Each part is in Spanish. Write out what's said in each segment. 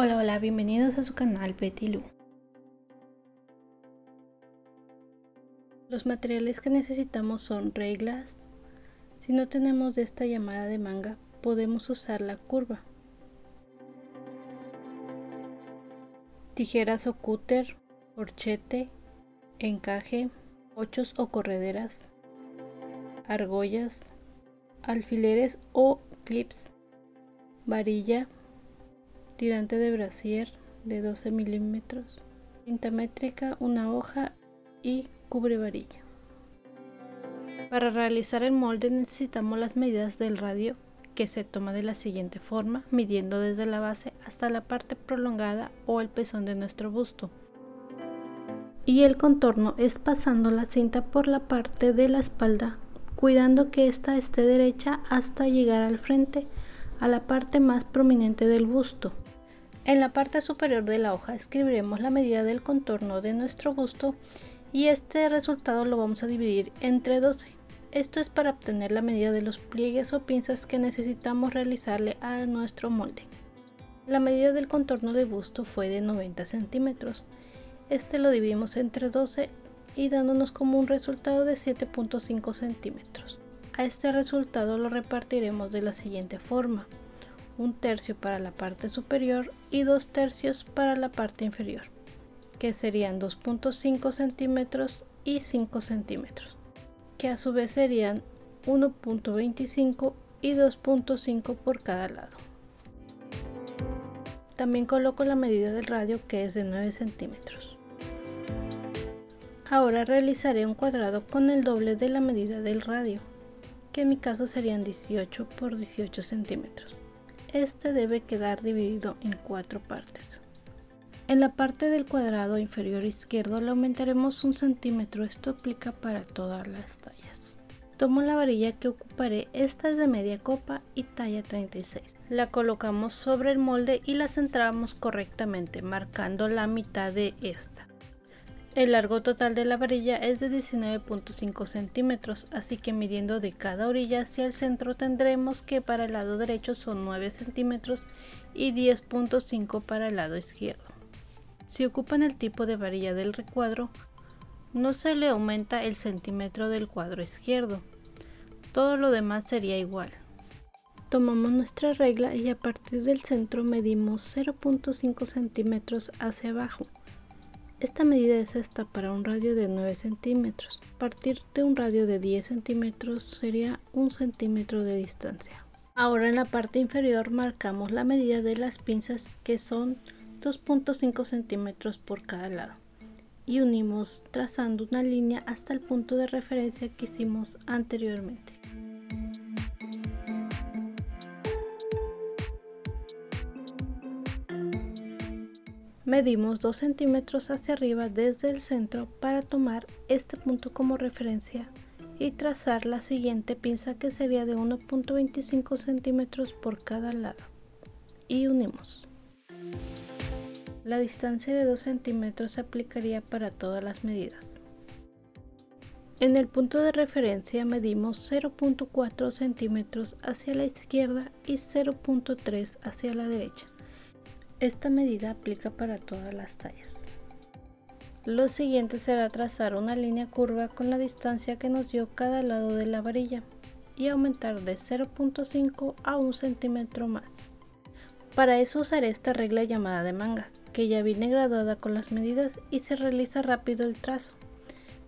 Hola, bienvenidos a su canal Betty Lu. Los materiales que necesitamos son reglas. Si no tenemos de esta llamada de manga, podemos usar la curva. Tijeras o cúter, corchete, encaje, ochos o correderas, argollas, alfileres o clips, varilla, tirante de brasier de 12 milímetros, cinta métrica, una hoja y cubre varilla. Para realizar el molde necesitamos las medidas del radio, que se toma de la siguiente forma, midiendo desde la base hasta la parte prolongada o el pezón de nuestro busto. Y el contorno es pasando la cinta por la parte de la espalda, cuidando que ésta esté derecha hasta llegar al frente, a la parte más prominente del busto. En la parte superior de la hoja escribiremos la medida del contorno de nuestro busto y este resultado lo vamos a dividir entre 12. Esto es para obtener la medida de los pliegues o pinzas que necesitamos realizarle a nuestro molde. La medida del contorno de busto fue de 90 centímetros. Este lo dividimos entre 12 y dándonos como un resultado de 7.5 centímetros. A este resultado lo repartiremos de la siguiente forma: 1/3 para la parte superior y 2/3 para la parte inferior, que serían 2.5 centímetros y 5 centímetros, que a su vez serían 1.25 y 2.5 por cada lado. También coloco la medida del radio, que es de 9 centímetros. Ahora realizaré un cuadrado con el doble de la medida del radio, que en mi caso serían 18 por 18 centímetros. Este debe quedar dividido en 4 partes. En la parte del cuadrado inferior izquierdo le aumentaremos 1 centímetro, esto aplica para todas las tallas. Tomo la varilla que ocuparé, esta es de media copa y talla 36. La colocamos sobre el molde y la centramos correctamente, marcando la mitad de esta. El largo total de la varilla es de 19.5 centímetros, así que midiendo de cada orilla hacia el centro tendremos que para el lado derecho son 9 centímetros y 10.5 para el lado izquierdo. Si ocupan el tipo de varilla del recuadro, no se le aumenta el centímetro del cuadro izquierdo, todo lo demás sería igual. Tomamos nuestra regla y a partir del centro medimos 0.5 centímetros hacia abajo. Esta medida es esta para un radio de 9 centímetros. A partir de un radio de 10 centímetros sería 1 centímetro de distancia. Ahora en la parte inferior marcamos la medida de las pinzas, que son 2.5 centímetros por cada lado, y unimos trazando una línea hasta el punto de referencia que hicimos anteriormente. Medimos 2 centímetros hacia arriba desde el centro para tomar este punto como referencia y trazar la siguiente pinza, que sería de 1.25 centímetros por cada lado, y unimos. La distancia de 2 centímetros se aplicaría para todas las medidas. En el punto de referencia medimos 0.4 centímetros hacia la izquierda y 0.3 hacia la derecha. Esta medida aplica para todas las tallas. Lo siguiente será trazar una línea curva con la distancia que nos dio cada lado de la varilla y aumentar de 0.5 a 1 centímetro más. Para eso usaré esta regla llamada de manga, que ya viene graduada con las medidas y se realiza rápido el trazo.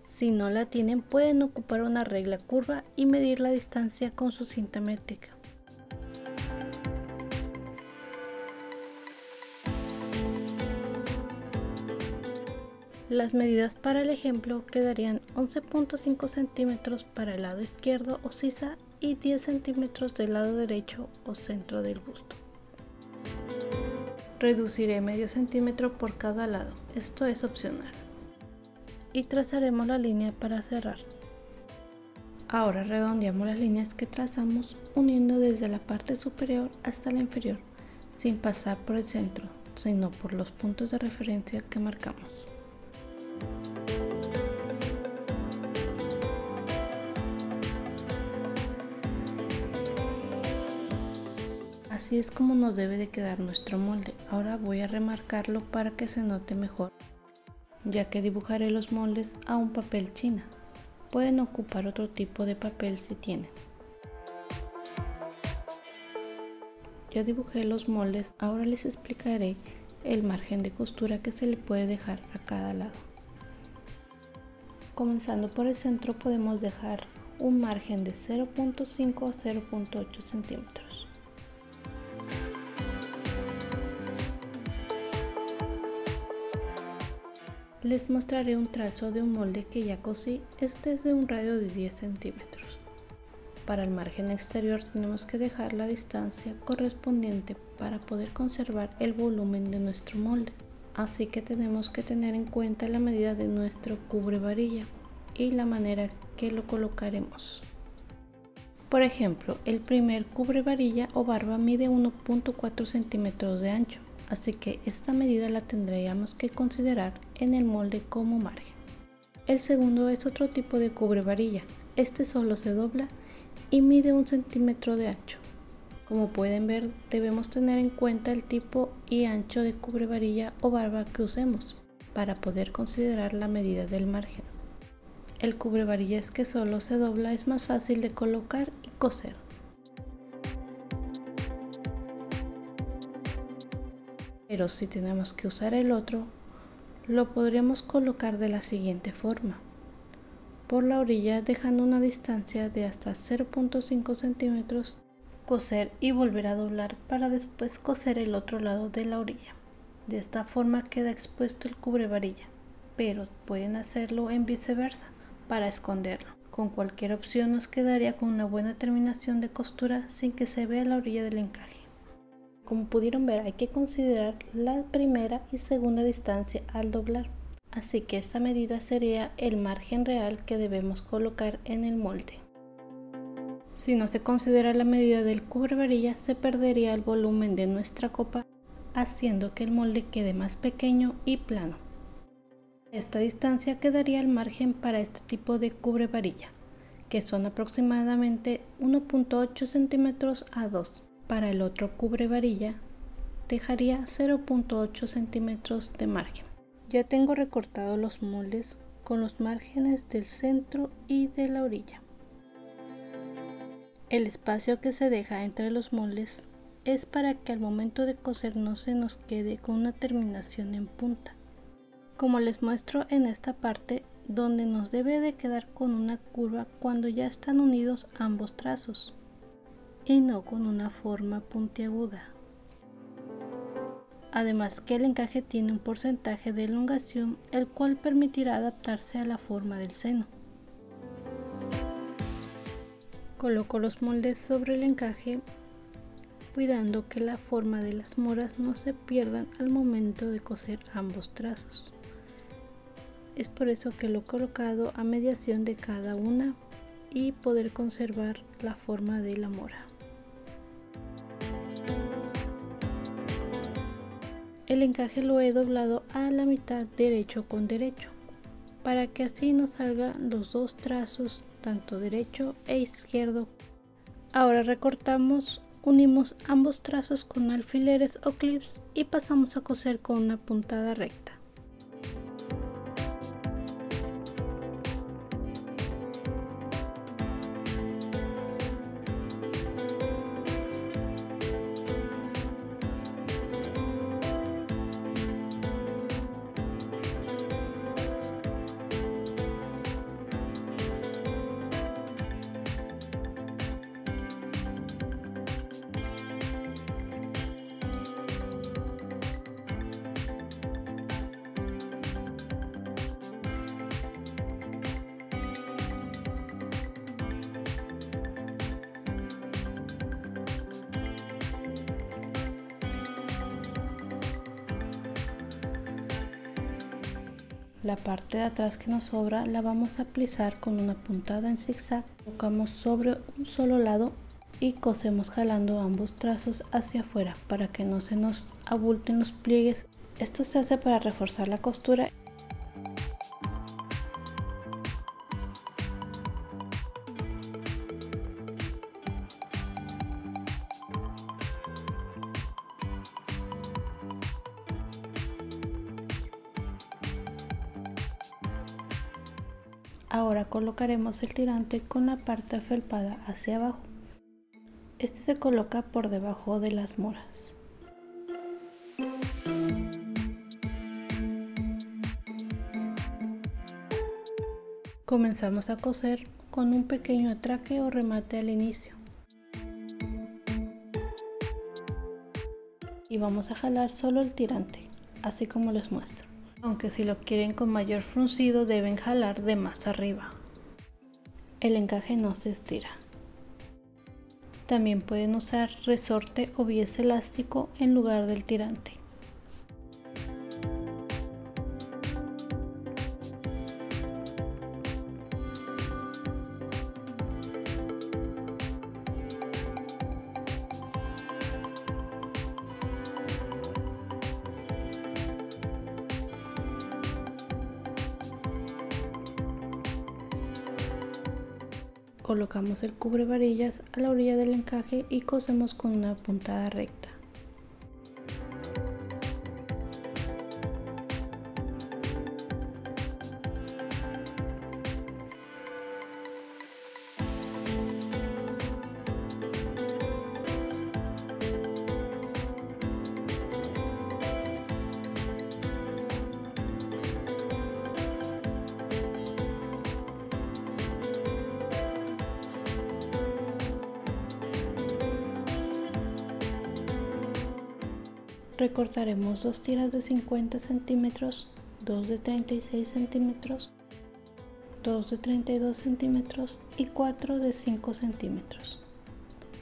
Si no la tienen, pueden ocupar una regla curva y medir la distancia con su cinta métrica. Las medidas para el ejemplo quedarían 11.5 centímetros para el lado izquierdo o sisa y 10 centímetros del lado derecho o centro del busto. Reduciré medio centímetro por cada lado, esto es opcional. Y trazaremos la línea para cerrar. Ahora redondeamos las líneas que trazamos uniendo desde la parte superior hasta la inferior, sin pasar por el centro, sino por los puntos de referencia que marcamos. Así es como nos debe de quedar nuestro molde. Ahora voy a remarcarlo para que se note mejor, ya que dibujaré los moldes a un papel china. Pueden ocupar otro tipo de papel si tienen. Ya dibujé los moldes, ahora les explicaré el margen de costura que se le puede dejar a cada lado. Comenzando por el centro podemos dejar un margen de 0.5 a 0.8 centímetros. Les mostraré un trazo de un molde que ya cosí, este es de un radio de 10 centímetros. Para el margen exterior tenemos que dejar la distancia correspondiente para poder conservar el volumen de nuestro molde. Así que tenemos que tener en cuenta la medida de nuestro cubre varilla y la manera que lo colocaremos. Por ejemplo, el primer cubre varilla o barba mide 1.4 centímetros de ancho, así que esta medida la tendríamos que considerar en el molde como margen. El segundo es otro tipo de cubre varilla, este solo se dobla y mide 1 centímetro de ancho. Como pueden ver, debemos tener en cuenta el tipo y ancho de cubre varilla o barba que usemos para poder considerar la medida del margen. El cubre varillas que solo se dobla es más fácil de colocar y coser. Pero si tenemos que usar el otro, lo podríamos colocar de la siguiente forma: por la orilla dejando una distancia de hasta 0.5 centímetros, coser y volver a doblar para después coser el otro lado de la orilla. De esta forma queda expuesto el cubre varilla, pero pueden hacerlo en viceversa para esconderlo. Con cualquier opción nos quedaría con una buena terminación de costura sin que se vea la orilla del encaje. Como pudieron ver, hay que considerar la primera y segunda distancia al doblar, así que esta medida sería el margen real que debemos colocar en el molde. Si no se considera la medida del cubre varilla, se perdería el volumen de nuestra copa, haciendo que el molde quede más pequeño y plano. Esta distancia quedaría el margen para este tipo de cubre varilla, que son aproximadamente 1.8 centímetros a 2. Para el otro cubre varilla dejaría 0.8 centímetros de margen. Ya tengo recortados los moldes con los márgenes del centro y de la orilla. El espacio que se deja entre los moldes es para que al momento de coser no se nos quede con una terminación en punta, como les muestro en esta parte, donde nos debe de quedar con una curva cuando ya están unidos ambos trazos y no con una forma puntiaguda. Además que el encaje tiene un porcentaje de elongación, el cual permitirá adaptarse a la forma del seno. Coloco los moldes sobre el encaje, cuidando que la forma de las moras no se pierdan al momento de coser ambos trazos. Es por eso que lo he colocado a mediación de cada una y poder conservar la forma de la mora. El encaje lo he doblado a la mitad derecho con derecho, para que así nos salgan los dos trazos, tanto derecho e izquierdo. Ahora recortamos, unimos ambos trazos con alfileres o clips y pasamos a coser con una puntada recta. La parte de atrás que nos sobra la vamos a plisar con una puntada en zigzag, colocamos sobre un solo lado y cosemos jalando ambos trazos hacia afuera para que no se nos abulten los pliegues. Esto se hace para reforzar la costura. Ahora colocaremos el tirante con la parte afelpada hacia abajo. Este se coloca por debajo de las moras. Comenzamos a coser con un pequeño atraque o remate al inicio. Y vamos a jalar solo el tirante, así como les muestro. Aunque si lo quieren con mayor fruncido deben jalar de más arriba. El encaje no se estira. También pueden usar resorte o bies elástico en lugar del tirante. Colocamos el cubre varillas a la orilla del encaje y cosemos con una puntada recta. Recortaremos dos tiras de 50 centímetros, dos de 36 centímetros, dos de 32 centímetros y 4 de 5 centímetros,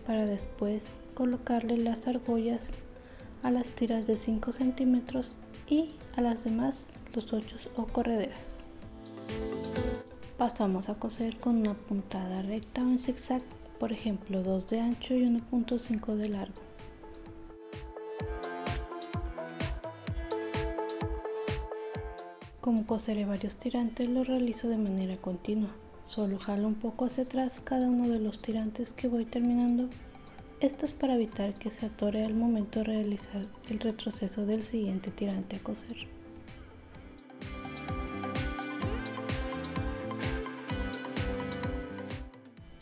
para después colocarle las argollas a las tiras de 5 centímetros y a las demás los ochos o correderas. Pasamos a coser con una puntada recta o en zigzag, por ejemplo 2 de ancho y 1.5 de largo. Como coseré varios tirantes, lo realizo de manera continua. Solo jalo un poco hacia atrás cada uno de los tirantes que voy terminando. Esto es para evitar que se atore al momento de realizar el retroceso del siguiente tirante a coser.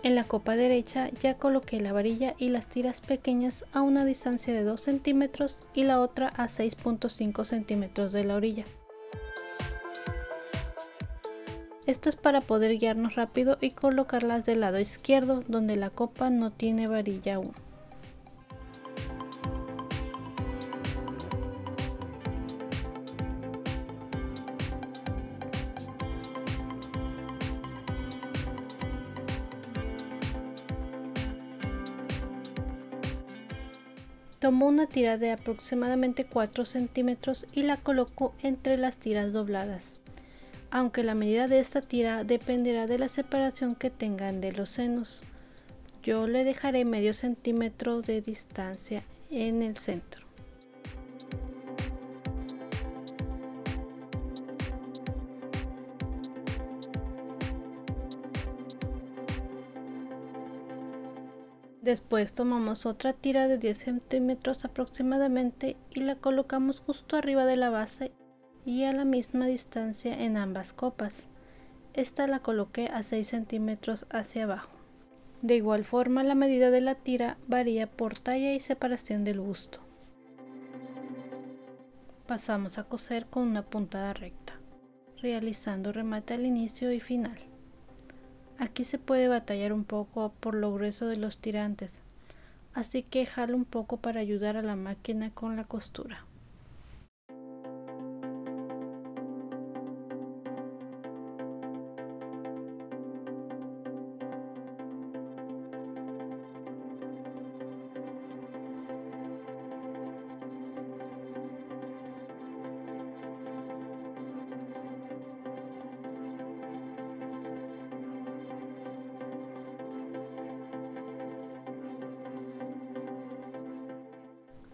En la copa derecha ya coloqué la varilla y las tiras pequeñas a una distancia de 2 centímetros y la otra a 6.5 centímetros de la orilla. Esto es para poder guiarnos rápido y colocarlas del lado izquierdo, donde la copa no tiene varilla aún. Tomo una tira de aproximadamente 4 centímetros y la coloco entre las tiras dobladas. Aunque la medida de esta tira dependerá de la separación que tengan de los senos. Yo le dejaré medio centímetro de distancia en el centro. Después tomamos otra tira de 10 centímetros aproximadamente y la colocamos justo arriba de la base y a la misma distancia en ambas copas. Esta la coloqué a 6 centímetros hacia abajo. De igual forma, la medida de la tira varía por talla y separación del busto. Pasamos a coser con una puntada recta, realizando remate al inicio y final. Aquí se puede batallar un poco por lo grueso de los tirantes, así que jalo un poco para ayudar a la máquina con la costura.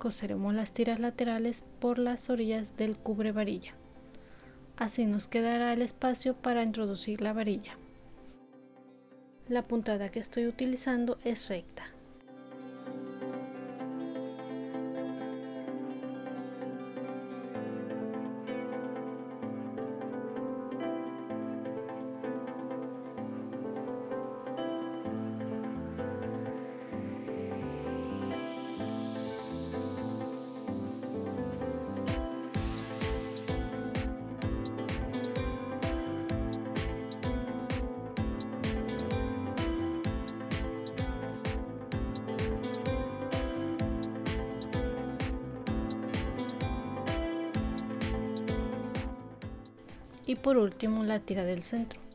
Coseremos las tiras laterales por las orillas del cubre varilla. Así nos quedará el espacio para introducir la varilla. La puntada que estoy utilizando es recta. y por último la tira del centro.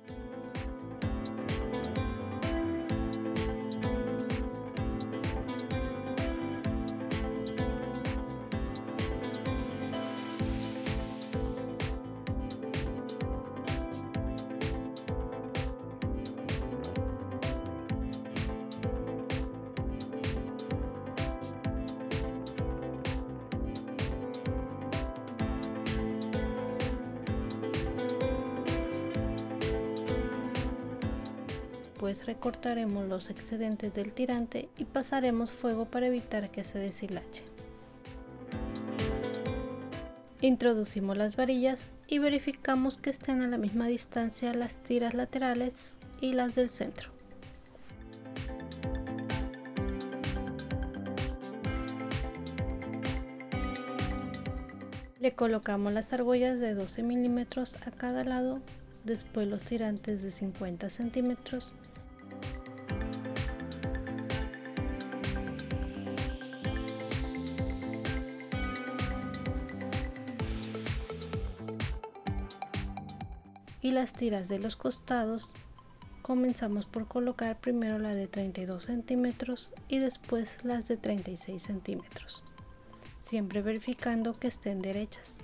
Pues recortaremos los excedentes del tirante y pasaremos fuego para evitar que se deshilache. Introducimos las varillas y verificamos que estén a la misma distancia las tiras laterales y las del centro. Le colocamos las argollas de 12 milímetros a cada lado, después los tirantes de 50 centímetros y las tiras de los costados. Comenzamos por colocar primero la de 32 centímetros y después las de 36 centímetros, siempre verificando que estén derechas.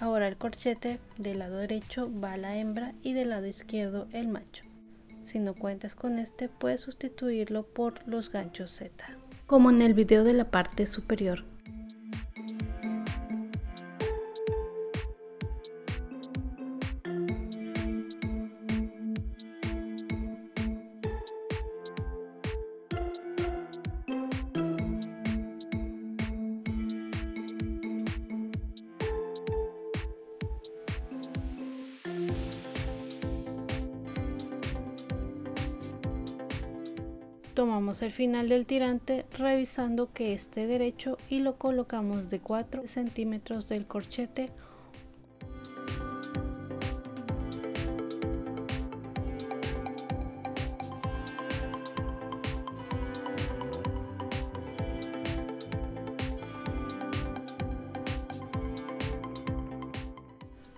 Ahora el corchete del lado derecho va a la hembra y del lado izquierdo el macho. Si no cuentas con este, puedes sustituirlo por los ganchos Z, como en el video de la parte superior. Tomamos el final del tirante revisando que esté derecho y lo colocamos de 4 centímetros del corchete.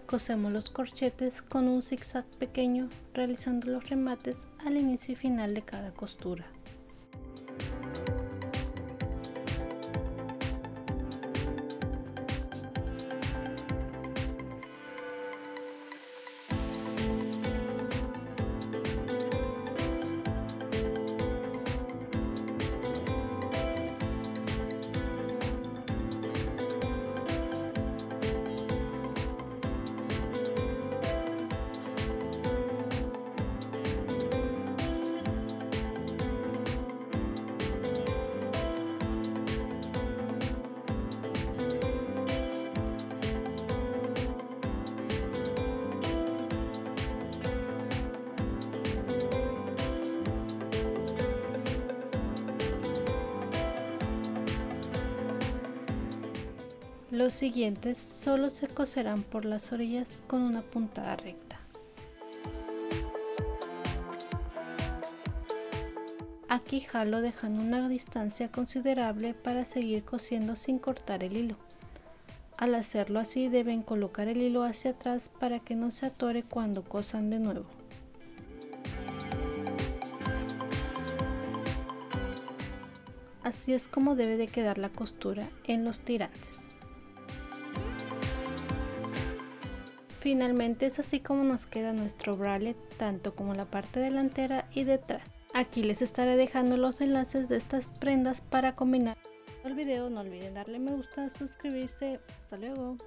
Cosemos los corchetes con un zigzag pequeño, realizando los remates al inicio y final de cada costura. Los siguientes solo se coserán por las orillas con una puntada recta. Aquí jalo dejando una distancia considerable para seguir cosiendo sin cortar el hilo. Al hacerlo así deben colocar el hilo hacia atrás para que no se atore cuando cosan de nuevo. Así es como debe de quedar la costura en los tirantes. Finalmente es así como nos queda nuestro bralette, tanto como la parte delantera y detrás. Aquí les estaré dejando los enlaces de estas prendas para combinar. El video no olviden darle me gusta, suscribirse. Hasta luego.